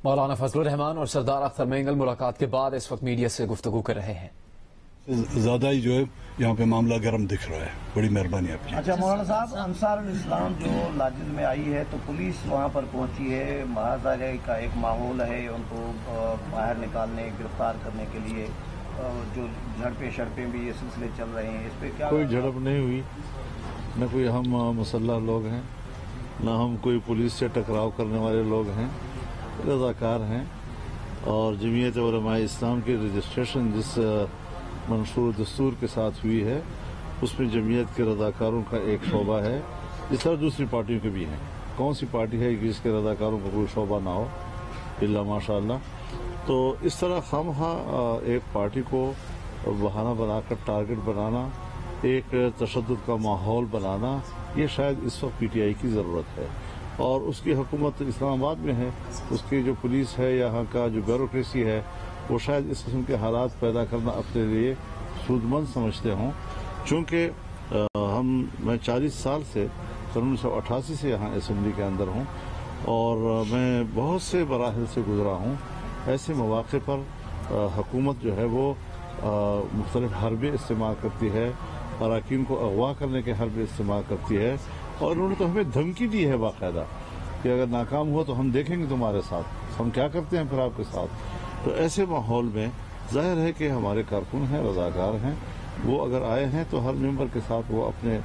مولانا فضل الرحمان اور سردار اختر مینگل ملاقات کے بعد اس وقت میڈیا سے گفتگو کر رہے ہیں۔ زیادہ ہی جو ہے یہاں پہ معاملہ گرم دکھ رہا ہے، بڑی مہربانی آپ کی۔ اچھا مولانا صاحب، انصار الاسلام جو لاجز میں آئی ہے تو پولیس وہاں پر پہنچی ہے، محاذہ کا ایک ماحول ہے، ان کو باہر نکالنے گرفتار کرنے کے لیے جو جھڑپیں بھی یہ سلسلے چل رہے ہیں، اس پہ کیا؟ کوئی جھڑپ نہیں ہوئی، نہ کوئی ہم مسلح لوگ ہیں، نہ ہم کوئی پولیس سے ٹکراؤ کرنے والے لوگ ہیں، رضاکار ہیں۔ اور جمعیت علماء اسلام کی رجسٹریشن جس منشور دستور کے ساتھ ہوئی ہے اس میں جمعیت کے رضاکاروں کا ایک شعبہ ہے، اس طرح دوسری پارٹیوں کے بھی ہیں۔ کون سی پارٹی ہے جس کے رضاکاروں کا کوئی شعبہ نہ ہو، الا ماشاء اللہ۔ تو اس طرح خواہ ایک پارٹی کو بہانہ بنا کر ٹارگٹ بنانا، ایک تشدد کا ماحول بنانا، یہ شاید اس وقت پی ٹی آئی کی ضرورت ہے، اور اس کی حکومت اسلام آباد میں ہے، اس کی جو پولیس ہے، یہاں کا جو بیوروکریسی ہے، وہ شاید اس قسم کے حالات پیدا کرنا اپنے لیے سود مند سمجھتے ہوں۔ چونکہ میں 40 سال سے 1988 سے یہاں اسمبلی کے اندر ہوں، اور میں بہت سے مراحل سے گزرا ہوں۔ ایسے مواقع پر حکومت جو ہے وہ مختلف حربے استعمال کرتی ہے، اراکین کو اغوا کرنے کے حربے استعمال کرتی ہے، اور انہوں نے تو ہمیں دھمکی دی ہے باقاعدہ کہ اگر ناکام ہوا تو ہم دیکھیں گے تمہارے ساتھ، ہم کیا کرتے ہیں پھر آپ کے ساتھ۔ تو ایسے ماحول میں ظاہر ہے کہ ہمارے کارکن ہیں، رضاکار ہیں، وہ اگر آئے ہیں تو ہر ممبر کے ساتھ وہ اپنے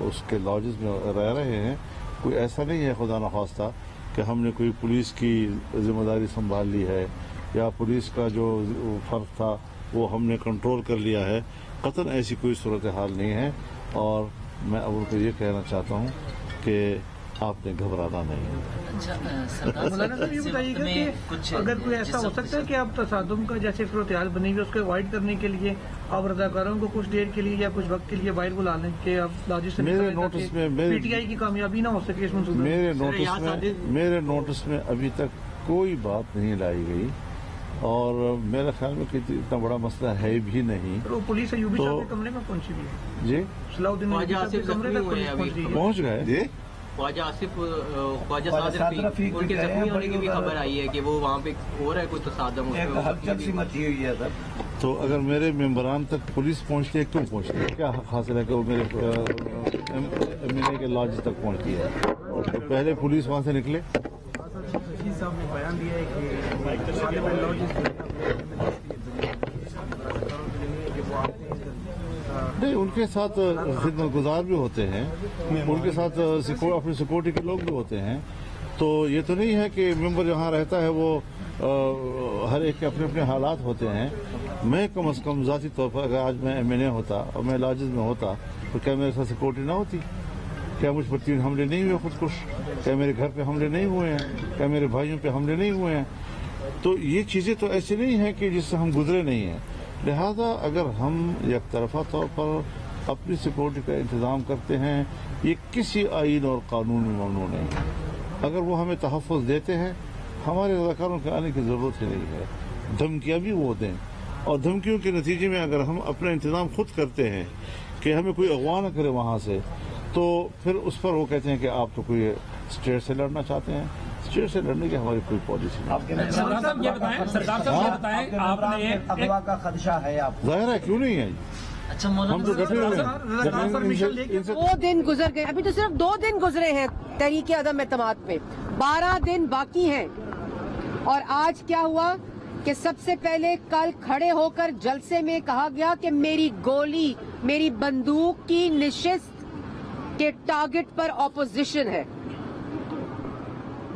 اس کے لاجز میں رہ رہے ہیں۔ کوئی ایسا نہیں ہے خدا نخواستہ کہ ہم نے کوئی پولیس کی ذمہ داری سنبھال لی ہے یا پولیس کا جو فرض تھا وہ ہم نے کنٹرول کر لیا ہے، قطعاً ایسی کوئی صورتحال نہیں ہے۔ اور میں اب ان کو یہ کہنا چاہتا ہوں کہ آپ نے گھبرانا نہیں۔ مولانا صاحب یہ بتائیے گا کہ اگر کوئی ایسا ہو سکتا ہے کہ آپ تصادم کا جیسے صورتحال بنی ہوئی اس کو اوائڈ کرنے کے لیے آپ رضاکاروں کو کچھ دیر کے لیے یا کچھ وقت کے لیے باہر بلا لیں کہ آپ لاجسٹ پی ٹی آئی کی کامیابی نہ ہو سکے اس منصوبے میں؟ میرے نوٹس میں ابھی تک کوئی بات نہیں لائی گئی، اور میرے خیال میں اتنا بڑا مسئلہ ہے بھی نہیں۔ وہ پولیس ایوبی صاحب کے کمرے میں پہنچی بھی ہے جی، صلاح الدین ایوبی صاحب کے کمرے تک پولیس پہنچ گئی ہے، پہنچ گئے جی۔ خواجہ صادق رفیق ان کے زخمی ہونے کی بھی خبر آئی ہے کہ وہ وہاں پہ ہو رہا ہے کوئی تصادم، ہلچل سی مچی ہوئی ہے سر۔ تو اگر میرے ممبران تک پولیس پہنچتی ہے کیوں پہنچتی ہے؟ کیا حق حاصل ہے کہ وہ میرے ایم ایل اے کے لاج تک پہنچتی ہے؟ تو پہلے پولیس وہاں سے نکلے۔ صاحب نے بیان دیا ہے کہ نہیں، ان کے ساتھ خدمت گزار بھی ہوتے ہیں، ان کے ساتھ اپنی سیکورٹی کے لوگ بھی ہوتے ہیں۔ تو یہ تو نہیں ہے کہ ممبر جہاں رہتا ہے وہ ہر ایک کے اپنے اپنے حالات ہوتے ہیں۔ میں کم از کم ذاتی طور پر اگر آج میں ایم این اے ہوتا اور میں لاجز میں ہوتا تو کیا میرے ساتھ سیکورٹی نہ ہوتی؟ کیا مجھ پر 3 حملے نہیں ہوئے خودکش؟ کیا میرے گھر پہ حملے نہیں ہوئے ہیں؟ کیا میرے بھائیوں پہ حملے نہیں ہوئے ہیں؟ تو یہ چیزیں تو ایسی نہیں ہیں کہ جس سے ہم گزرے نہیں ہیں۔ لہذا اگر ہم یک طرفہ طور پر اپنی سیکورٹی کا انتظام کرتے ہیں، یہ کسی آئین اور قانون میں ممنوع نہیں ہے۔ اگر وہ ہمیں تحفظ دیتے ہیں، ہمارے رضاکاروں کے آنے کی ضرورت ہی نہیں ہے۔ دھمکیاں بھی وہ دیں، اور دھمکیوں کے نتیجے میں اگر ہم اپنا انتظام خود کرتے ہیں کہ ہمیں کوئی اغوا نہ کرے وہاں سے، تو پھر اس پر وہ کہتے ہیں کہ آپ تو کوئی اسٹیٹ سے لڑنا چاہتے ہیں۔ اسٹیٹ سے لڑنے کی ہماری کوئی پالیسی نہیں۔ سردار صاحب یہ بتائیں، آپ نے اغوا کا خدشہ ہے آپ؟ ظاہر ہے، کیوں نہیں ہے جی؟ ہم تو ڈٹے ہوئے ہیں۔ 2 دن گزر گئے، ابھی تو صرف 2 دن گزرے ہیں تحریک عدم اعتماد پہ، 12 دن باقی ہیں۔ اور آج کیا ہوا کہ سب سے پہلے کل کھڑے ہو کر جلسے میں کہا گیا کہ میری گولی، میری بندوق کی نشست کے ٹارگٹ پر اپوزیشن ہے،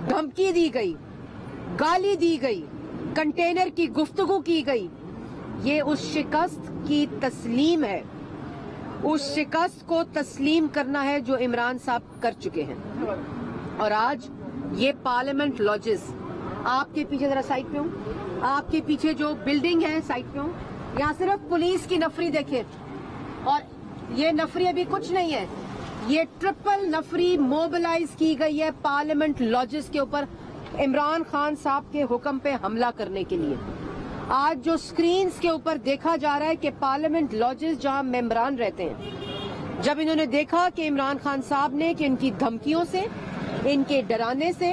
دھمکی دی گئی، گالی دی گئی، کنٹینر کی گفتگو کی گئی۔ یہ اس شکست کی تسلیم ہے، اس شکست کو تسلیم کرنا ہے جو عمران صاحب کر چکے ہیں۔ اور آج یہ پارلیمنٹ لاجز، آپ کے پیچھے ذرا سائڈ پہ ہوں، آپ کے پیچھے جو بلڈنگ ہے سائڈ پہ ہوں، یہاں صرف پولیس کی نفری دیکھیں، اور یہ نفری ابھی کچھ نہیں ہے، یہ ٹرپل نفری موبلائز کی گئی ہے پارلیمنٹ لاجز کے اوپر عمران خان صاحب کے حکم پہ حملہ کرنے کے لیے۔ آج جو سکرینز کے اوپر دیکھا جا رہا ہے کہ پارلیمنٹ لاجز جہاں ممبران رہتے ہیں، جب انہوں نے دیکھا کہ عمران خان صاحب نے کہ ان کی دھمکیوں سے، ان کے ڈرانے سے،